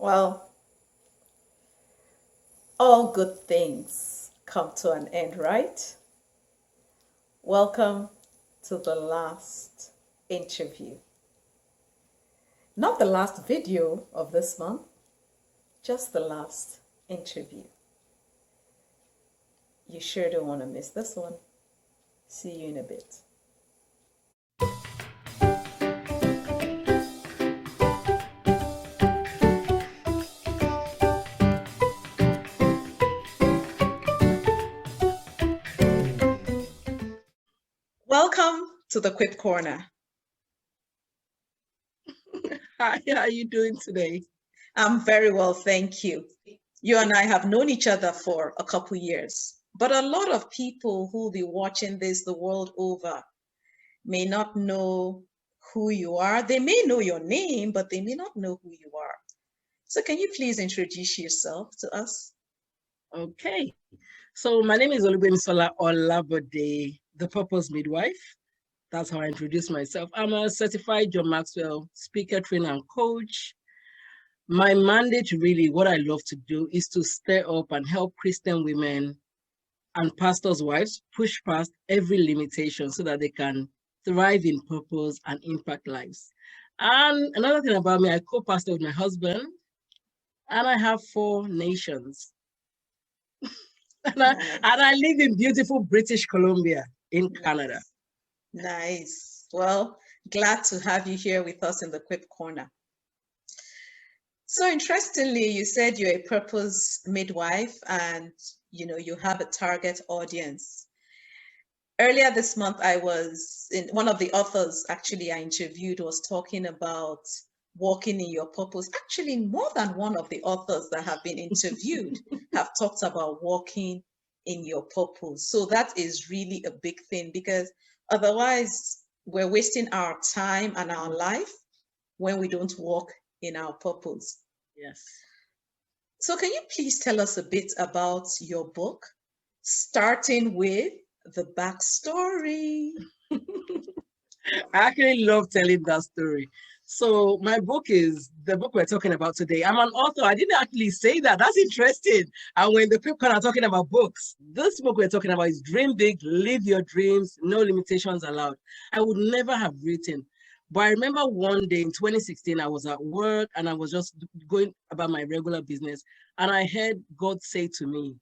Well, all good things come to an end, right? Welcome to the last interview. Not the last video of this month, just the last interview. You sure don't want to miss this one. See you in a bit. Welcome to the Quip Corner. Hi, how are you doing today? I'm very well, thank you. You and I have known each other for a couple years, but a lot of people who will be watching this the world over may not know who you are. They may know your name, but they may not know who you are. So can you please introduce yourself to us? Okay, so my name is Olu Olabode, the Purpose Midwife. That's how I introduce myself. I'm a certified John Maxwell speaker, trainer, and coach. My mandate, really, what I love to do is to stir up and help Christian women and pastors' wives push past every limitation so that they can thrive in purpose and impact lives. And another thing about me, I co-pastor with my husband, and I have 4 nations. And I live in beautiful British Columbia in Canada. Nice. Well, glad to have you here with us in the Quip Corner. So interestingly, you said you're a purpose midwife and you have a target audience. Earlier this month, I was in one of the authors actually I interviewed was talking about walking in your purpose. Actually, more than one of the authors that have been interviewed have talked about walking in your purpose. So that is really a big thing because otherwise we're wasting our time and our life when we don't walk in our purpose. Yes. So can you please tell us a bit about your book, starting with the backstory? I actually love telling that story. So my book is the book we're talking about today. I'm an author. I didn't actually say that. That's interesting. And when the people are talking about books, this book we're talking about is Dream Big, Live Your Dreams, No Limitations Allowed. I would never have written. But I remember one day in 2016, I was at work and I was just going about my regular business. And I heard God say to me,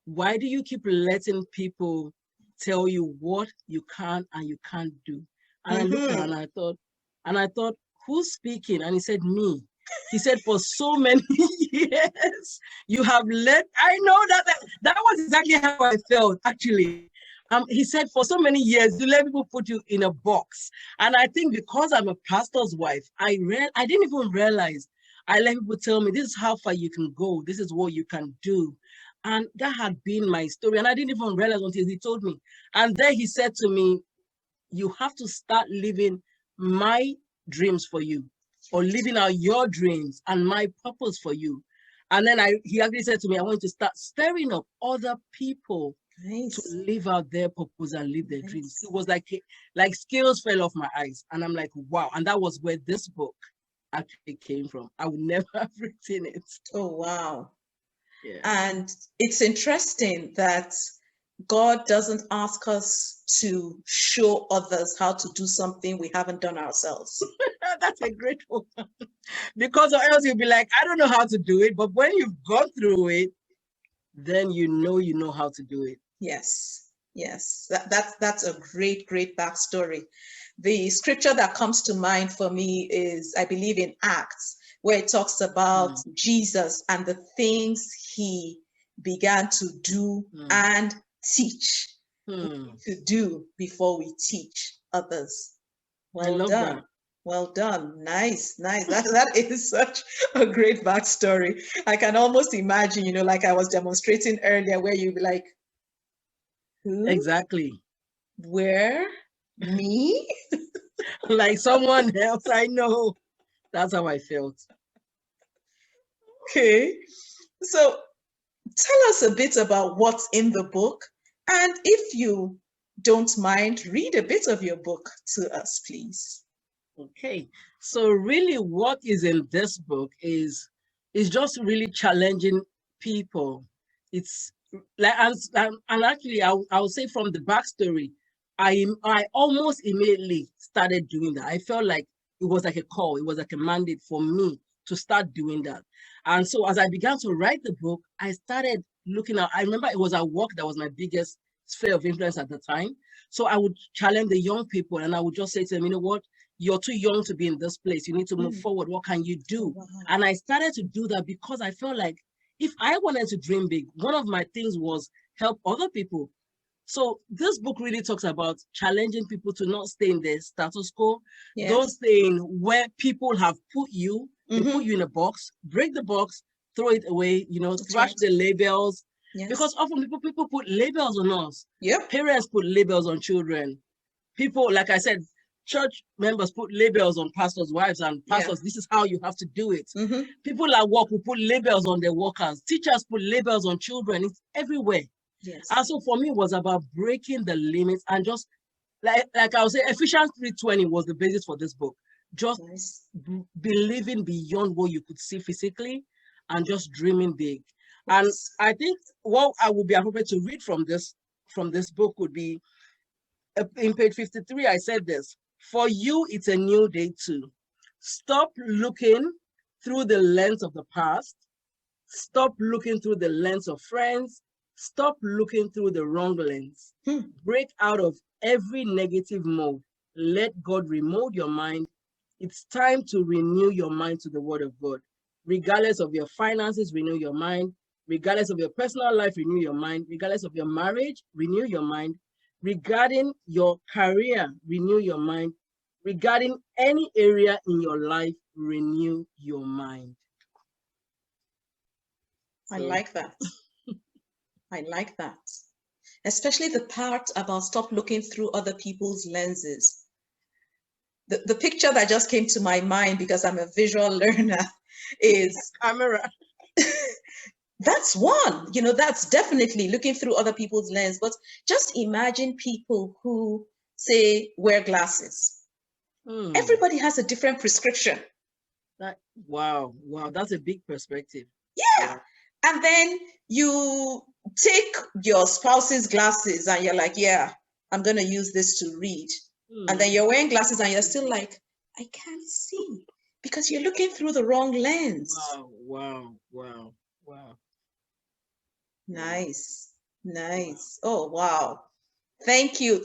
why do you keep letting people tell you what you can and you can't do? And I looked at her and I thought, who's speaking? And he said, me. He said, for so many years, you have I know that was exactly how I felt, actually. He said, for so many years, you let people put you in a box. And I think because I'm a pastor's wife, I didn't even realize. I let people tell me, this is how far you can go. This is what you can do. And that had been my story. And I didn't even realize until he told me. And then he said to me, you have to start living my dreams for you, or living out your dreams and my purpose for you. And then he actually said to me, I want to start stirring up other people to live out their purpose and live their dreams. It was like scales fell off my eyes. And I'm like, wow. And that was where this book actually came from. I would never have written it. Oh, wow. Yeah. And it's interesting that God doesn't ask us to show others how to do something we haven't done ourselves. That's a great one. Because or else you'll be like, I don't know how to do it. But when you've gone through it, then you know how to do it. Yes, yes. That's a great backstory. The scripture that comes to mind for me is, I believe, in Acts, where it talks about Jesus and the things he began to do and teach. To do before we teach others. Well done. That. Well done. Nice. That is such a great backstory. I can almost imagine, like I was demonstrating earlier, where you'd be like, who? Exactly. Where? Me? Like someone else I know. That's how I felt. Okay. So tell us a bit about what's in the book. And if you don't mind, read a bit of your book to us, please. Okay. So really what is in this book is it's just really challenging people. It's like, and actually, I'll say from the backstory, I almost immediately started doing that. I felt like it was like a call, it was like a mandate for me to start doing that. And so as I began to write the book, I started looking at, I remember it was at work that was my biggest sphere of influence at the time. So I would challenge the young people and I would just say to them, you know what, you're too young to be in this place. You need to move forward. What can you do? Wow. And I started to do that because I felt like if I wanted to dream big, one of my things was help other people. So this book really talks about challenging people to not stay in the status quo. Yes. Don't stay in where people have put you. They put you in a box, break the box, throw it away, thrash the labels. Yes. Because often people put labels on us. Yep. Parents put labels on children. People, like I said, church members put labels on pastors' wives and pastors. This is how you have to do it. People at work will put labels on their workers. Teachers put labels on children. It's everywhere. Yes. And so for me, it was about breaking the limits and just like I would say, Ephesians 3:20 was the basis for this book. Just believing beyond what you could see physically and just dreaming big. And I think what I would be appropriate to read from this book would be in page 53. I said this: for you, it's a new day too. Stop looking through the lens of the past. Stop looking through the lens of friends. Stop looking through the wrong lens. Break out of every negative mode. Let God remold your mind. It's time to renew your mind to the word of God. Regardless of your finances, renew your mind. Regardless of your personal life, renew your mind. Regardless of your marriage, renew your mind. Regarding your career, renew your mind. Regarding any area in your life, renew your mind. I like that. I like that. Especially the part about stop looking through other people's lenses. The picture that just came to my mind, because I'm a visual learner, is camera. That's one, that's definitely looking through other people's lens. But just imagine people who say wear glasses. Everybody has a different prescription. Wow, that's a big perspective. Yeah. And then you take your spouse's glasses and you're like, yeah, I'm going to use this to read. And then you're wearing glasses and you're still like, I can't see, because you're looking through the wrong lens. Wow. Nice. Oh, wow. Thank you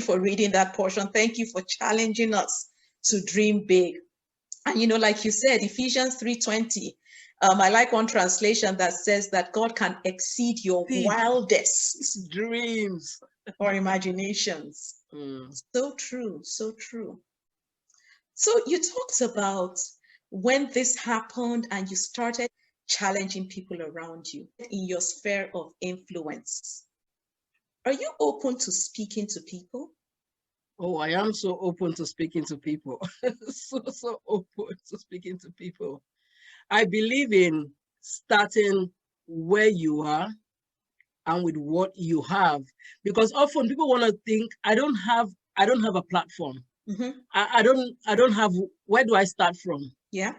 for reading that portion. Thank you for challenging us to dream big. And like you said, Ephesians 3:20, I like one translation that says that God can exceed your wildest dreams or imaginations. So true. So you talked about when this happened and you started challenging people around you in your sphere of influence. Are you open to speaking to people? Oh, I am so open to speaking to people. so open to speaking to people. I believe in starting where you are and with what you have, because often people want to think, I don't have a platform. I don't have, where do I start from? Yeah.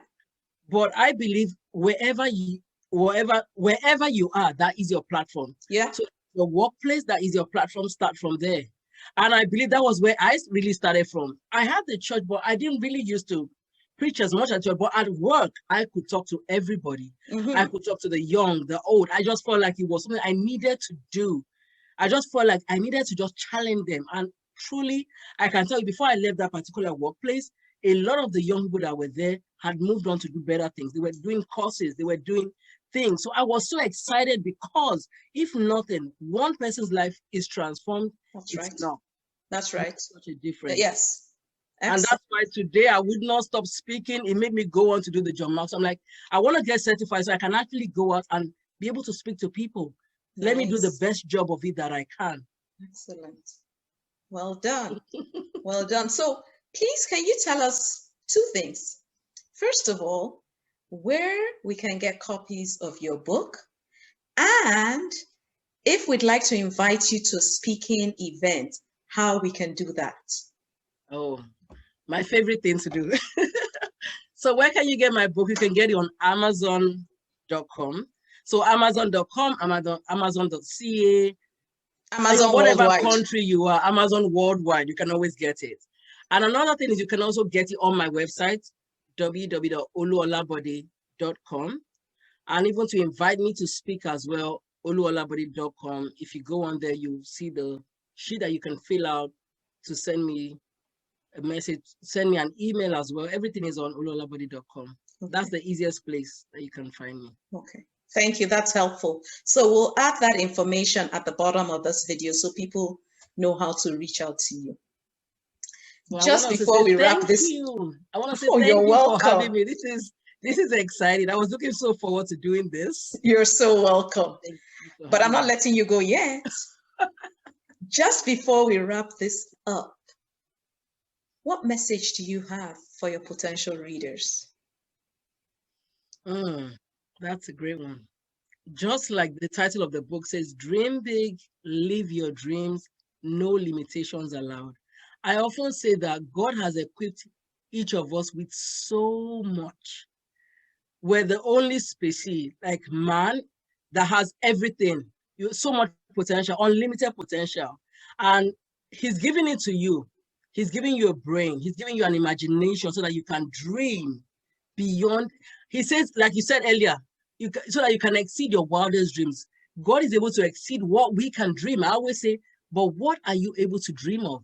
But I believe wherever you are, that is your platform. Yeah. So your workplace, that is your platform. Start from there. And I believe that was where I really started from. I had the church, but I didn't really used to preach as much at church. But at work, I could talk to everybody. I could talk to the young, the old. I just felt like it was something I needed to do. I just felt like I needed to just challenge them. And truly, I can tell you, before I left that particular workplace, a lot of the young people that were there had moved on to do better things. They were doing courses. They were doing things. So I was so excited, because if nothing, one person's life is transformed. That's right. No, that's right. Such a difference. Yes. Excellent. And that's why today I would not stop speaking. It made me go on to do the John Mark. So I'm like, I want to get certified so I can actually go out and be able to speak to people. Nice. Let me do the best job of it that I can. Excellent. Well done. Well done. So please, can you tell us two things? First of all, where we can get copies of your book, and if we'd like to invite you to a speaking event, how we can do that. Oh, my favorite thing to do. So where can you get my book? You can get it on Amazon.com. So Amazon.com, Amazon.ca, Amazon whatever worldwide. country you are, Amazon worldwide, you can always get it. And another thing is you can also get it on my website, www.oluolabode.com. And even to invite me to speak as well, oluolabode.com. If you go on there, you see the sheet that you can fill out to send me a message, send me an email as well. Everything is on oluolabode.com. Okay. That's the easiest place that you can find me. Okay. Thank you. That's helpful. So we'll add that information at the bottom of this video so people know how to reach out to you. Well, just before we wrap this, I want to say thank you for having me. This is exciting. I was looking so forward to doing this. You're so welcome. But I'm not letting you go yet. Just before we wrap this up, what message do you have for your potential readers? That's a great one. Just like the title of the book says, dream big, live your dreams, no limitations allowed. I often say that God has equipped each of us with so much. We're the only species, like man, that has everything. So much potential, unlimited potential. And he's giving it to you. He's giving you a brain. He's giving you an imagination so that you can dream beyond. He says, like you said earlier, so that you can exceed your wildest dreams. God is able to exceed what we can dream. I always say, but what are you able to dream of?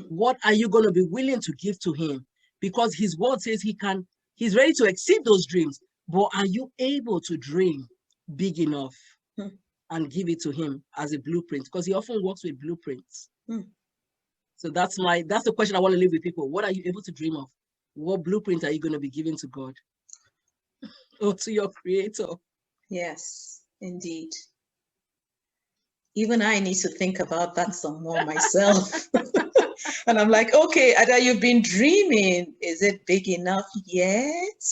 What are you going to be willing to give to him? Because his word says he's ready to exceed those dreams. But are you able to dream big enough and give it to him as a blueprint? Because he often works with blueprints. So that's the question I want to leave with people. What are you able to dream of? What blueprint are you going to be giving to God or to your creator? Yes, indeed. Even I need to think about that some more myself. And I'm like, okay, Ada, you've been dreaming. Is it big enough yet?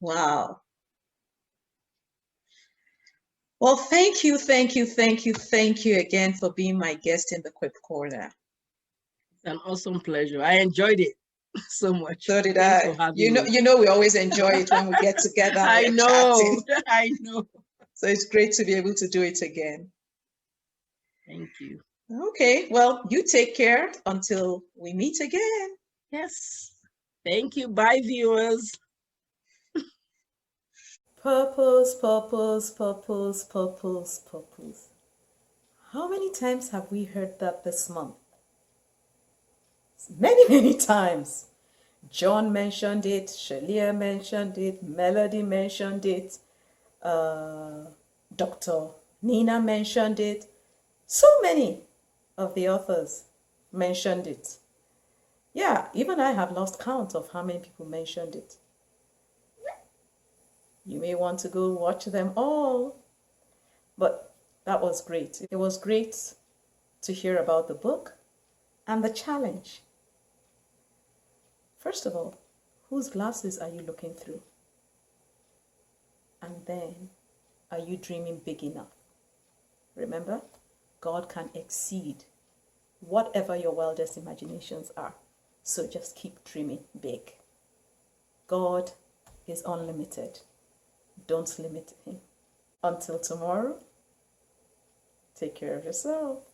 Wow. Well, thank you again for being my guest in the Quip Corner. It's an awesome pleasure. I enjoyed it so much. So did I. You know, we always enjoy it when we get together. I know. So it's great to be able to do it again. Thank you. Okay, well, you take care until we meet again. Yes. Thank you. Bye, viewers. Purpose, purpose, purpose, purpose, purpose. How many times have we heard that this month? Many times. John mentioned it, Shalia mentioned it, Melody mentioned it, Dr. Nina mentioned it. So many of the authors mentioned it. Yeah, even I have lost count of how many people mentioned it. You may want to go watch them all. But that was great. It was great to hear about the book and the challenge. First of all, whose glasses are you looking through? And then, are you dreaming big enough? Remember, God can exceed whatever your wildest imaginations are. So just keep dreaming big. God is unlimited. Don't limit him. Until tomorrow, take care of yourself.